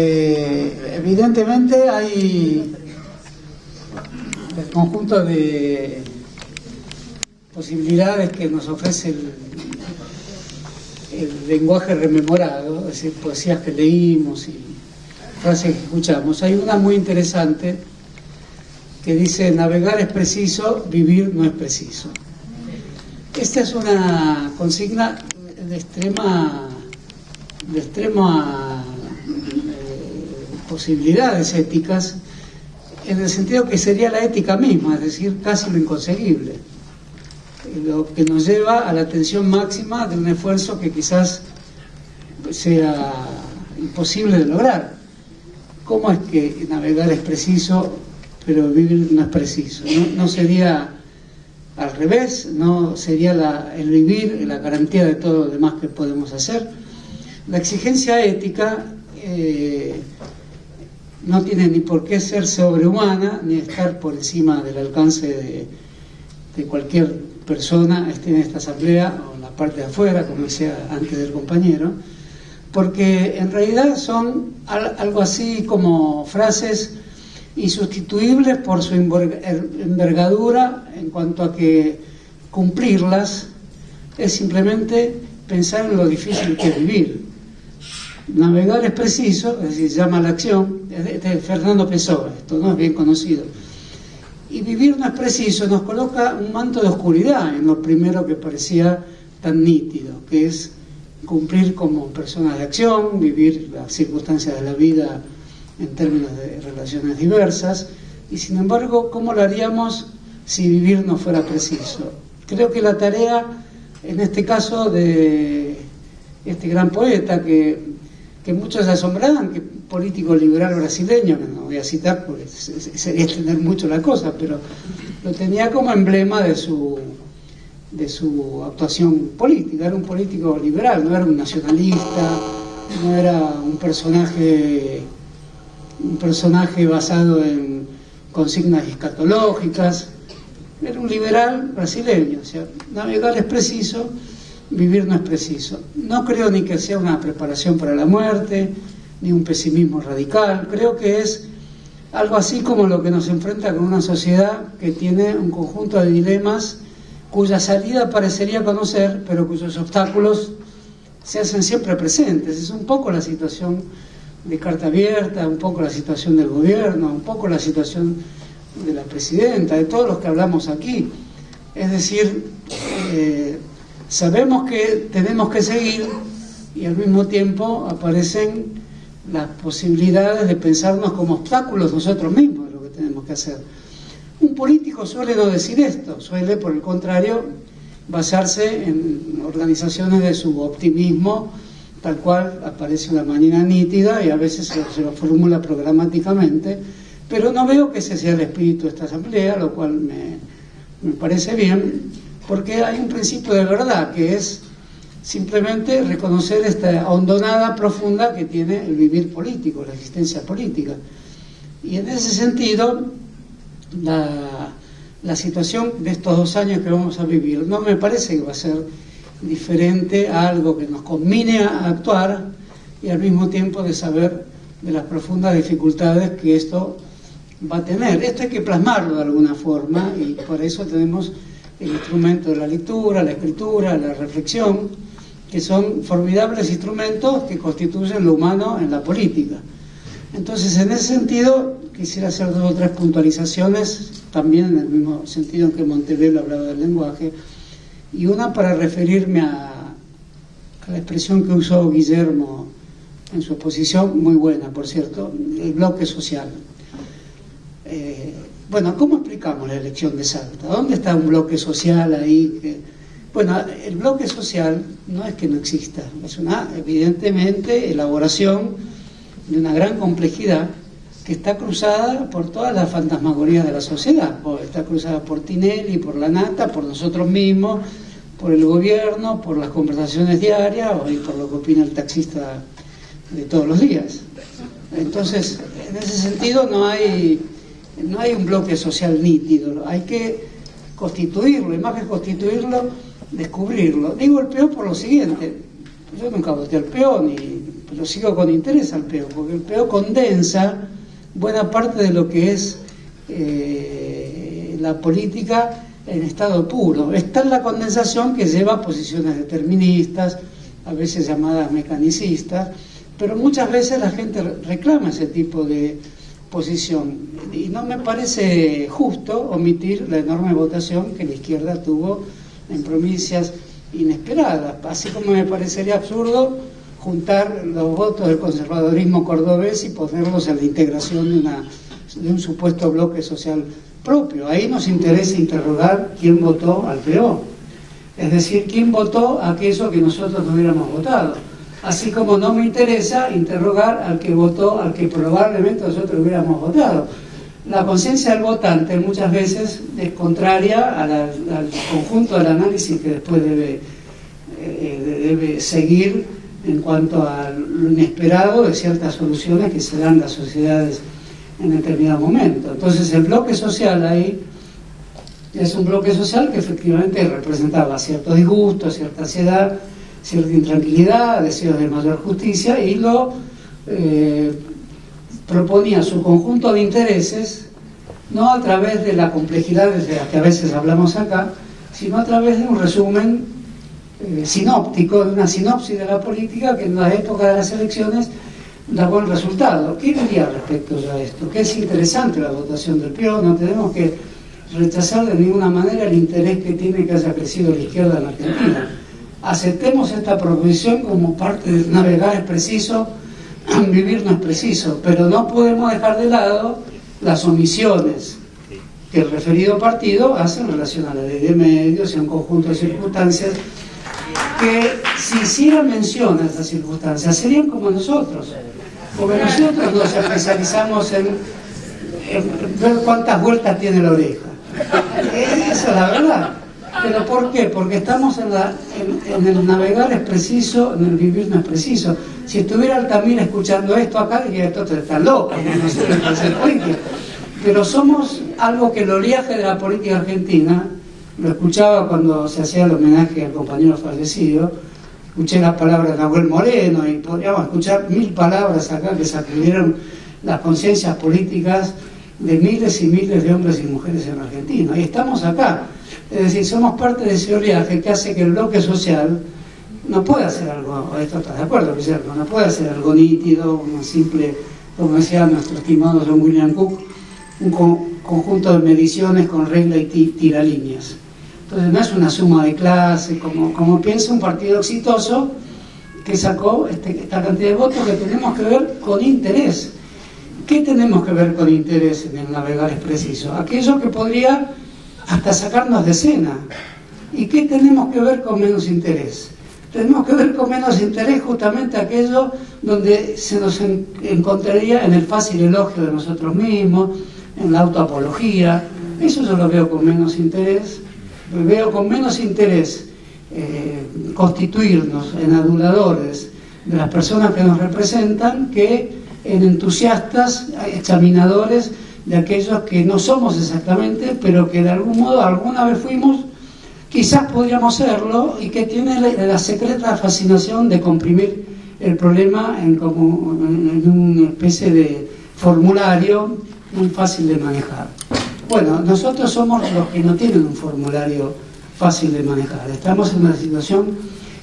Evidentemente hay el conjunto de posibilidades que nos ofrece el lenguaje rememorado, es decir, poesías que leímos y frases que escuchamos. Hay una muy interesante que dice: navegar es preciso, vivir no es preciso. Esta es una consigna de extrema posibilidades éticas, en el sentido que sería la ética misma, es decir, casi lo inconseguible, lo que nos lleva a la tensión máxima de un esfuerzo que quizás sea imposible de lograr. ¿Cómo es que navegar es preciso, pero vivir no es preciso? ¿No sería al revés? ¿No sería el vivir la garantía de todo lo demás que podemos hacer? La exigencia ética no tiene ni por qué ser sobrehumana, ni estar por encima del alcance de cualquier persona, esté en esta asamblea o en la parte de afuera, como decía antes del compañero, porque en realidad son algo así como frases insustituibles por su envergadura, en cuanto a que cumplirlas es simplemente pensar en lo difícil que es vivir. Navegar es preciso, es decir, llama a la acción, es de Fernando Pessoa, esto no es bien conocido. Y vivir no es preciso, nos coloca un manto de oscuridad en lo primero que parecía tan nítido, que es cumplir como personas de acción, vivir las circunstancias de la vida en términos de relaciones diversas, y sin embargo, ¿cómo lo haríamos si vivir no fuera preciso? Creo que la tarea, en este caso, de este gran poeta que muchos se asombrarán, que político liberal brasileño, que no voy a citar porque sería extender mucho la cosa, pero lo tenía como emblema de su actuación política. Era un político liberal, no era un nacionalista, no era un personaje basado en consignas escatológicas. Era un liberal brasileño. O sea, navegar es preciso, vivir no es preciso. No creo ni que sea una preparación para la muerte, ni un pesimismo radical. Creo que es algo así como lo que nos enfrenta con una sociedad que tiene un conjunto de dilemas cuya salida parecería conocer, pero cuyos obstáculos se hacen siempre presentes. Es un poco la situación de Carta Abierta, un poco la situación del gobierno, un poco la situación de la presidenta, de todos los que hablamos aquí. Es decir, sabemos que tenemos que seguir y al mismo tiempo aparecen las posibilidades de pensarnos como obstáculos nosotros mismos de lo que tenemos que hacer. Un político suele no decir esto, suele por el contrario basarse en organizaciones de su optimismo, tal cual aparece una manera nítida y a veces se lo formula programáticamente, pero no veo que ese sea el espíritu de esta asamblea, lo cual me parece bien, porque hay un principio de verdad que es simplemente reconocer esta hondonada profunda que tiene el vivir político, la existencia política. Y en ese sentido, la situación de estos 2 años que vamos a vivir no me parece que va a ser diferente a algo que nos conmine a actuar y al mismo tiempo de saber de las profundas dificultades que esto va a tener. Esto hay que plasmarlo de alguna forma y por eso tenemos el instrumento de la lectura, la escritura, la reflexión, que son formidables instrumentos que constituyen lo humano en la política. Entonces, en ese sentido, quisiera hacer 2 o 3 puntualizaciones, también en el mismo sentido en que Montevelo hablaba del lenguaje, y una para referirme a la expresión que usó Guillermo en su exposición, muy buena, por cierto, el bloque social. Bueno, ¿cómo explicamos la elección de Salta? ¿Dónde está un bloque social ahí? Bueno, el bloque social no es que no exista, es una, evidentemente, elaboración de una gran complejidad que está cruzada por todas las fantasmagorías de la sociedad. Está cruzada por Tinelli, por la Nata, por nosotros mismos, por el gobierno, por las conversaciones diarias y por lo que opina el taxista de todos los días. Entonces, en ese sentido no hay un bloque social nítido, hay que constituirlo, y más que constituirlo, descubrirlo. Digo el PO por lo siguiente: yo nunca voté al PO, ni lo sigo con interés al PEO, porque el PEO condensa buena parte de lo que es la política en estado puro. Está en la condensación que lleva a posiciones deterministas, a veces llamadas mecanicistas, pero muchas veces la gente reclama ese tipo de posición, y no me parece justo omitir la enorme votación que la izquierda tuvo en provincias inesperadas, así como me parecería absurdo juntar los votos del conservadorismo cordobés y ponerlos en la integración de un supuesto bloque social propio. Ahí nos interesa interrogar quién votó al PO, es decir, quién votó aquello que nosotros no hubiéramos votado, así como no me interesa interrogar al que votó, al que probablemente nosotros hubiéramos votado. La conciencia del votante muchas veces es contraria al conjunto del análisis que después debe seguir en cuanto a lo inesperado de ciertas soluciones que se dan en las sociedades en determinado momento. Entonces el bloque social ahí es un bloque social que efectivamente representaba cierto disgusto, cierta ansiedad, cierta intranquilidad, deseos de mayor justicia, y lo proponía su conjunto de intereses, no a través de la complejidad de la que a veces hablamos acá, sino a través de un resumen sinóptico, de una sinopsis de la política que en la época de las elecciones da buen resultado. ¿Qué diría respecto a esto? Que es interesante la votación del PIO, no tenemos que rechazar de ninguna manera el interés que tiene que haya crecido la izquierda en Argentina. Aceptemos esta proposición como parte de navegar es preciso, vivir no es preciso, pero no podemos dejar de lado las omisiones que el referido partido hace en relación a la ley de medios y a un conjunto de circunstancias que, si hicieran mención a estas circunstancias, serían como nosotros, porque nosotros nos especializamos en ver cuántas vueltas tiene la oreja. Esa es la verdad. ¿Pero por qué? Porque estamos en el navegar es preciso, en el vivir no es preciso. Si estuviera Altamira escuchando esto acá, diría, esto está loco, no sé qué hacer política. Pero somos algo que el oleaje de la política argentina, lo escuchaba cuando se hacía el homenaje al compañero fallecido, escuché las palabras de Nahuel Moreno, y podríamos escuchar 1000 palabras acá que sacudieron las conciencias políticas de miles y miles de hombres y mujeres en Argentina. Y estamos acá. Es decir, somos parte de ese oleaje que hace que el bloque social no pueda hacer algo, esto estás de acuerdo, Guillermo, no puede hacer algo nítido, un simple, como decía nuestro estimado John William Cook, un conjunto de mediciones con regla y tiralíneas. Entonces no es una suma de clases, como piensa un partido exitoso que sacó esta cantidad de votos que tenemos que ver con interés. ¿Qué tenemos que ver con interés en el navegar es preciso? Aquello que podría hasta sacarnos de escena. ¿Y qué tenemos que ver con menos interés? Tenemos que ver con menos interés justamente aquello donde se nos encontraría en el fácil elogio de nosotros mismos, en la autoapología. Eso yo lo veo con menos interés. Veo con menos interés constituirnos en aduladores de las personas que nos representan que en entusiastas, examinadores de aquellos que no somos exactamente, pero que de algún modo alguna vez fuimos, quizás podríamos serlo, y que tiene la secreta fascinación de comprimir el problema en una especie de formulario muy fácil de manejar. Bueno, nosotros somos los que no tienen un formulario fácil de manejar. Estamos en una situación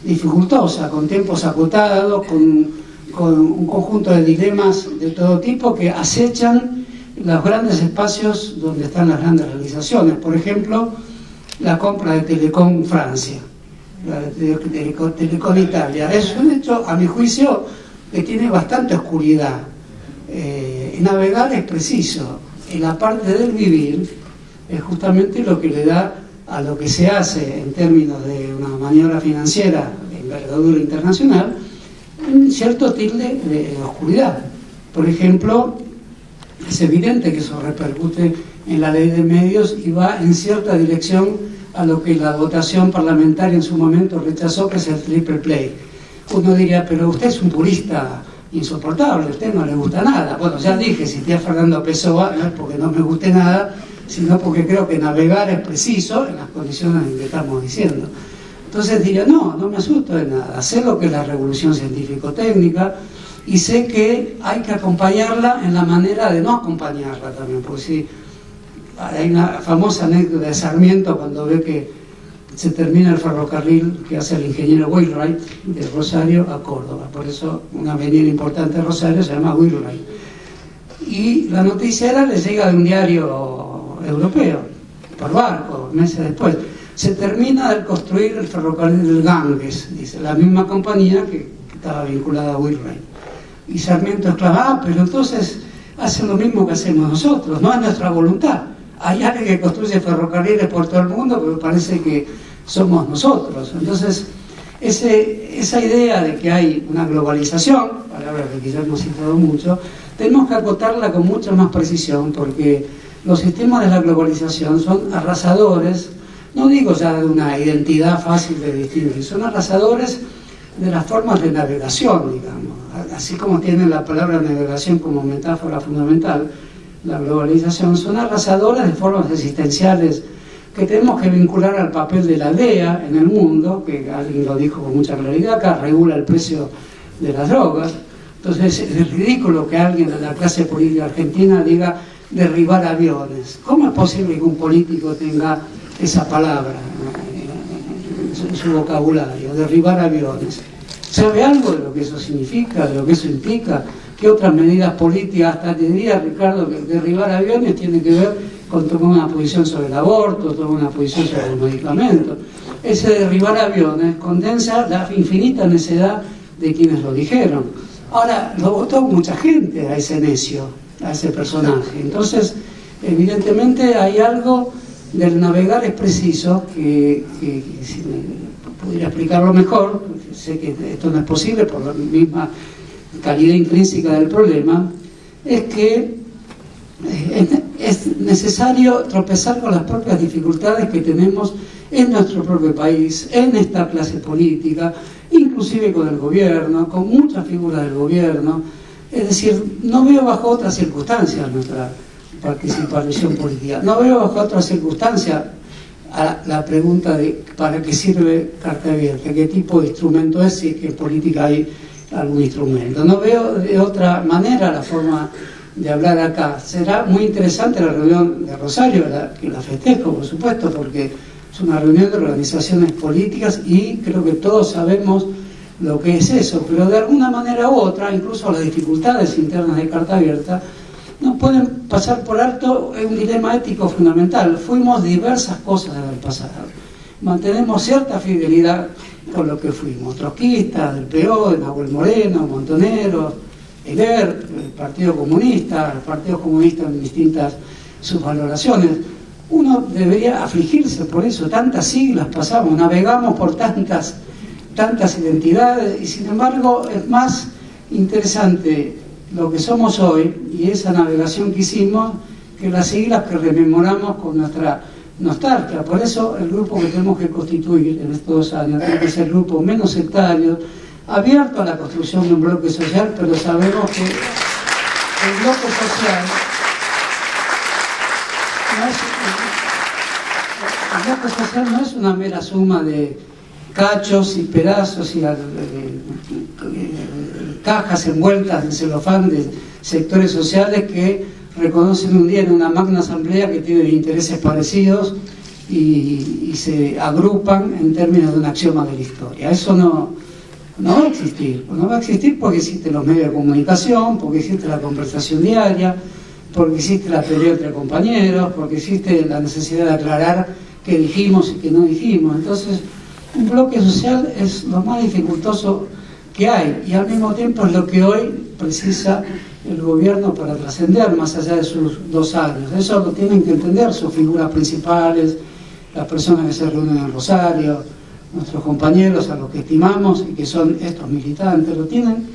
dificultosa, con tiempos acotados, con un conjunto de dilemas de todo tipo que acechan los grandes espacios donde están las grandes realizaciones. Por ejemplo, la compra de Telecom Francia, la de Telecom Italia. Es un hecho, a mi juicio, que tiene bastante oscuridad. Navegar es preciso, y la parte del vivir es justamente lo que le da a lo que se hace en términos de una maniobra financiera de envergadura internacional un cierto tilde de oscuridad. Por ejemplo, es evidente que eso repercute en la ley de medios y va en cierta dirección a lo que la votación parlamentaria en su momento rechazó, que es el triple play. Uno diría, pero usted es un purista insoportable, a usted no le gusta nada. Bueno, ya dije, si estoy a Fernando Pessoa, no es porque no me guste nada, sino porque creo que navegar es preciso en las condiciones en que estamos diciendo. Entonces diría, no me asusto de nada, sé lo que es la revolución científico-técnica, y sé que hay que acompañarla en la manera de no acompañarla también, porque si hay una famosa anécdota de Sarmiento cuando ve que se termina el ferrocarril que hace el ingeniero Wheelwright de Rosario a Córdoba, por eso una avenida importante de Rosario se llama Wheelwright, y la noticia le llega de un diario europeo por barco, meses después: se termina de construir el ferrocarril del Ganges, dice la misma compañía que estaba vinculada a Wheelwright. Y Sarmiento exclama: pero entonces hacen lo mismo que hacemos nosotros, no es nuestra voluntad. Hay alguien que construye ferrocarriles por todo el mundo, pero parece que somos nosotros. Entonces, esa idea de que hay una globalización, palabra que quizás hemos citado mucho, tenemos que acotarla con mucha más precisión, porque los sistemas de la globalización son arrasadores, no digo ya de una identidad fácil de distinguir, son arrasadores de las formas de navegación, digamos. Así como tiene la palabra navegación como metáfora fundamental, la globalización, son arrasadores de formas existenciales que tenemos que vincular al papel de la aldea en el mundo, que alguien lo dijo con mucha claridad acá, regula el precio de las drogas. Entonces es ridículo que alguien de la clase política argentina diga derribar aviones. ¿Cómo es posible que un político tenga esa palabra en su vocabulario, derribar aviones? ¿Sabe algo de lo que eso significa, de lo que eso implica? ¿Qué otras medidas políticas? Hasta te diría, Ricardo, que derribar aviones tiene que ver con tomar una posición sobre el aborto, tomar una posición sobre los medicamentos. Ese derribar aviones condensa la infinita necedad de quienes lo dijeron. Ahora, lo votó mucha gente a ese necio, a ese personaje. Entonces, evidentemente hay algo del navegar es preciso, que si me pudiera explicarlo mejor, sé que esto no es posible por la misma calidad intrínseca del problema, es que es necesario tropezar con las propias dificultades que tenemos en nuestro propio país, en esta clase política, inclusive con el gobierno, con muchas figuras del gobierno. Es decir, no veo bajo otras circunstancias nuestra participación política, no veo bajo otras circunstancias a la pregunta de ¿para qué sirve Carta Abierta? ¿Qué tipo de instrumento es? Si es que en política hay algún instrumento. No veo de otra manera la forma de hablar acá. Será muy interesante la reunión de Rosario, que la festejo, por supuesto, porque es una reunión de organizaciones políticas y creo que todos sabemos lo que es eso, pero de alguna manera u otra, incluso las dificultades internas de Carta Abierta, no pueden pasar por alto un dilema ético fundamental. Fuimos diversas cosas del pasado. Mantenemos cierta fidelidad con lo que fuimos. Trotskistas, del PO, de Nahuel Moreno, Montoneros, Ebert, el Partido Comunista en distintas subvaloraciones. Uno debería afligirse por eso. Tantas siglas pasamos, navegamos por tantas identidades y sin embargo es más interesante lo que somos hoy y esa navegación que hicimos que las siglas que rememoramos con nuestra nostalgia. Por eso el grupo que tenemos que constituir en estos 2 años tiene que ser el grupo menos sectario, abierto a la construcción de un bloque social, pero sabemos que el bloque social no es una mera suma de cachos y pedazos y cajas envueltas en celofán de sectores sociales que reconocen un día en una magna asamblea que tienen intereses parecidos y se agrupan en términos de un axioma de la historia. Eso no va a existir. No va a existir porque existen los medios de comunicación, porque existe la conversación diaria, porque existe la pelea entre compañeros, porque existe la necesidad de aclarar qué dijimos y qué no dijimos. Entonces, un bloque social es lo más dificultoso que hay y al mismo tiempo es lo que hoy precisa el gobierno para trascender más allá de sus 2 años. Eso lo tienen que entender sus figuras principales, las personas que se reúnen en Rosario, nuestros compañeros a los que estimamos y que son estos militantes, lo tienen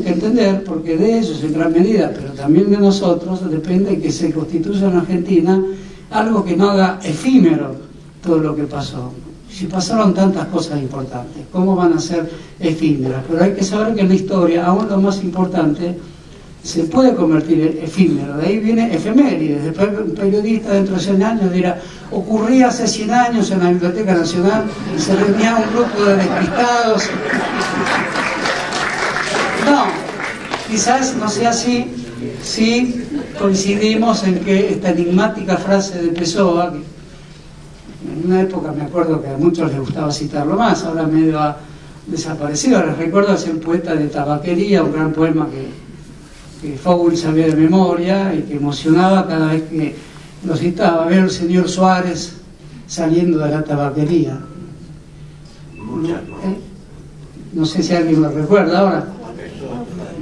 que entender porque de ellos en gran medida, pero también de nosotros, depende que se constituya en Argentina algo que no haga efímero todo lo que pasó. Si pasaron tantas cosas importantes, ¿cómo van a ser efímeras? Pero hay que saber que en la historia, aún lo más importante, se puede convertir en efímero. De ahí viene efemérides. Después un periodista dentro de 100 años dirá, ocurría hace 100 años en la Biblioteca Nacional y se reunía un grupo de despistados. No, quizás no sea así si coincidimos en que esta enigmática frase de Pessoa, que en una época me acuerdo que a muchos les gustaba citarlo más, ahora medio ha desaparecido. Les recuerdo es el poeta de Tabaquería, un gran poema que Fouil sabía de memoria y que emocionaba cada vez que lo citaba, ver al señor Suárez saliendo de la tabaquería. No sé si alguien lo recuerda ahora.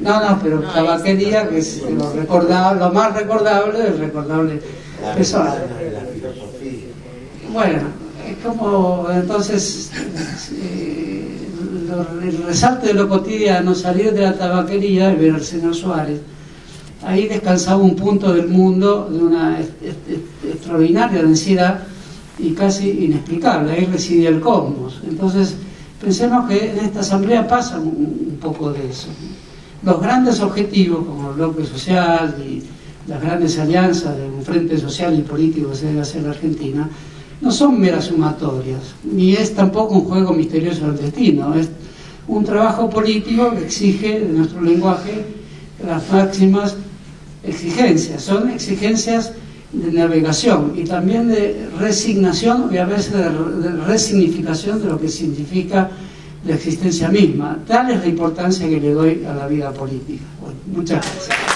No, pero tabaquería, que es lo más recordable del recordable Pessoa. Bueno, es como entonces el resalte de lo cotidiano, salir de la tabaquería y ver al señor Suárez. Ahí descansaba un punto del mundo de una extraordinaria densidad y casi inexplicable. Ahí residía el cosmos. Entonces, pensemos que en esta asamblea pasa un poco de eso. Los grandes objetivos, como el bloque social y las grandes alianzas de un frente social y político que se debe hacer en la Argentina, no son meras sumatorias, ni es tampoco un juego misterioso del destino. Es un trabajo político que exige de nuestro lenguaje las máximas exigencias. Son exigencias de navegación y también de resignación y a veces de resignificación de lo que significa la existencia misma. Tal es la importancia que le doy a la vida política. Bueno, muchas gracias.